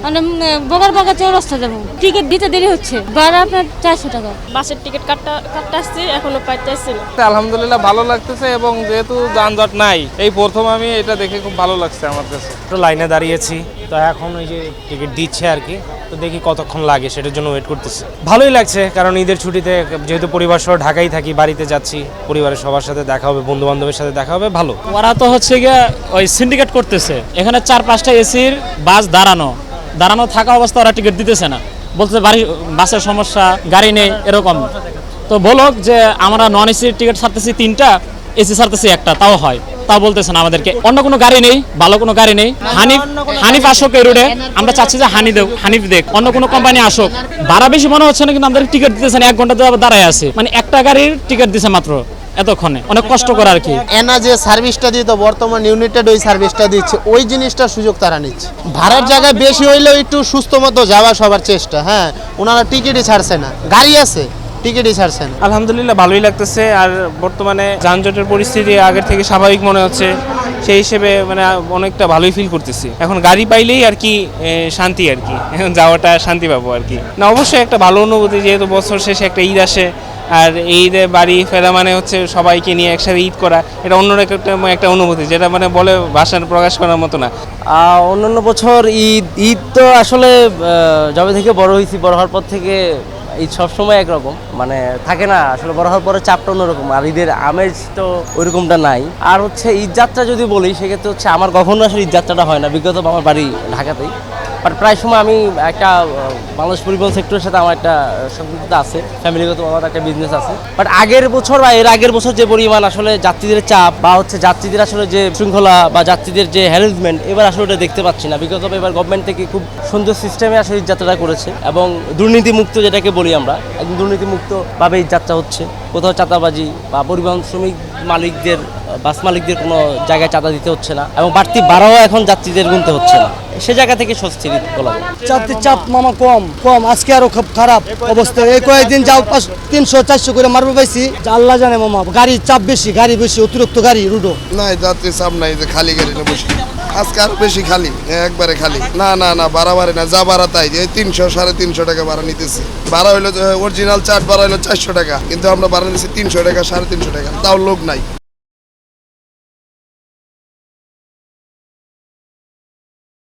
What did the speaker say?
মানে বগার বগার চৌরাস্তা যাবো, টিকিট দিতে দেরি হচ্ছে, ভাড়া আপনার 400 টাকা। বাসের টিকিট কাটতে আসছি, এখনো পাইতেছি না। আলহামদুলিল্লাহ ভালো লাগতেছে, এবং যেহেতু যানজট নাই, এই প্রথম আমি এটা দেখে খুব ভালো লাগছে আমার কাছে। লাইনে দাঁড়িয়েছি, তো এখন ওই যে টিকিট দিচ্ছে আর কি, তো দেখি কতক্ষণ লাগে সেটার জন্য ওয়েট করতেছি। ভালোই লাগছে, কারণ ঈদের ছুটিতে যেহেতু পরিবার সহ ঢাকায় থাকি, বাড়িতে যাচ্ছি, পরিবারের সবার সাথে দেখা হবে, বন্ধু বান্ধবের সাথে দেখা হবে, ভালো। ওরা তো হচ্ছে গিয়ে ওই সিন্ডিকেট করতেছে, এখানে 4-5টা এসির বাস দাঁড়ানো থাকা অবস্থা ওরা টিকিট দিতেছে না, বলতে বাসের সমস্যা, গাড়ি নেই এরকম। তো বলক যে আমরা নন এসির টিকিট ছাড়তেছি 3টা, এসি ছাড়তেছি 1টা, তাও হয়, তাও বলতেছেন আমাদেরকে। অন্য কোনো গাড়ি নেই, ভালো কোনো গাড়ি নেই। হানিফ আসুক এই রুটে, আমরা চাচ্ছি যে হানিফ দেখ, অন্য কোনো কোম্পানি আসুক। ভাড়া বেশি মনে হচ্ছে না, কিন্তু আমাদের টিকিট দিতেছে না, 1 ঘন্টা দাঁড়ায় আছে, মানে একটা গাড়ির টিকিট দিছে মাত্র এতক্ষণে, অনেক কষ্ট করে আর কি। এনা যে সার্ভিসটা দিত বর্তমান ইউনিটেড ওই সার্ভিসটা দিচ্ছে, ওই জিনিসটার সুযোগ তারা নিচ্ছে। ভাড়ার জায়গায় বেশি হইলেও একটু সুস্থ মতো যাওয়া সবার চেষ্টা, হ্যাঁ ওনারা টিকিটই ছাড়ছে না, গাড়ি আছে টিকিটই ছাড়ছে না। আলহামদুলিল্লাহ ভালোই লাগতেছে, আর বর্তমানে যানজটের পরিস্থিতি আগের থেকে স্বাভাবিক মনে হচ্ছে, সেই হিসেবে মানে অনেকটা ভালোই ফিল করতেছি। এখন গাড়ি পাইলেই আর কি শান্তি, আর কি এখন যাওয়াটা শান্তি পাবো আর কি। না অবশ্যই একটা ভালো অনুভূতি, যেহেতু বছর শেষে একটা ঈদ আসে, আর এই ঈদে বাড়ি ফেরা মানে হচ্ছে সবাইকে নিয়ে একসাথে ঈদ করা, এটা অন্যরকম একটা অনুভূতি, যেটা মানে বলে ভাষায় প্রকাশ করার মতো না। অন্যান্য বছর ঈদ তো আসলে যবে থেকে বড় হয়েছি, বড় হওয়ার পর থেকে ঈদ সবসময় একরকম, মানে থাকে না আসলে, বড় হওয়ার পরে চাপটা অন্যরকম, আর ঈদের আমেজ তো ওইরকমটা নাই। আর হচ্ছে ঈদ যাত্রা যদি বলি, সেক্ষেত্রে হচ্ছে আমার কখনো আসলে ঈদ যাত্রাটা হয় না, বিগত আমার বাড়ি ঢাকাতেই, বাট প্রায় সময় আমি একটা বাংলাদেশ পরিবহন সেক্টরের সাথে আমার একটা সম্পৃক্ততা আছে, ফ্যামিলিগত আমার একটা বিজনেস আছে। বাট আগের বছর বা এর আগের বছর যে পরিমাণ আসলে যাত্রীদের চাপ বা হচ্ছে যাত্রীদের আসলে যে শৃঙ্খলা বা যাত্রীদের যে হ্যারাসমেন্ট, এবার আসলে ওটা দেখতে পাচ্ছি না। বিগত এবার গভর্নমেন্ট থেকে খুব সুন্দর সিস্টেমে আসলে ঈদ যাত্রাটা করেছে, এবং দুর্নীতিমুক্ত যেটাকে বলি আমরা, একদম দুর্নীতিমুক্তভাবে ঈদ যাত্রা হচ্ছে। কোথাও চাঁদাবাজি বা পরিবহন শ্রমিক মালিকদের, বাস মালিকদের কোনো জায়গায় চাঁদা দিতে হচ্ছে না, এবং বাড়তি ভাড়াও এখন যাত্রীদের গুনতে হচ্ছে না। সে জায়গা থেকে স্বস্তির ঈদ বলা যায়। যাত্রীর চাপ মামা কম, আজকে আরো খুব খারাপ অবস্থা। এই কয়েকদিন যাও 300-400 করে মারবো পাইছি, আল্লাহ জানে মামা, গাড়ির চাপ বেশি, অতিরিক্ত গাড়ি রুডো নাই, যাত্রী চাপ নাই, যে খালি গাড়ি না বসে। আজকে আরো বেশি খালি, একবারে খালি। না বাড়াবাড়ি না, যা ভাড়া তাই, 300-350 টাকা ভাড়া নিতেছে। ভাড়া হইলো অরিজিনাল চার্ট ভাড়া হইলো 400 টাকা, কিন্তু আমরা ভাড়া নিচ্ছি 300 টাকা, 350 টাকা, তাও লোক নাই।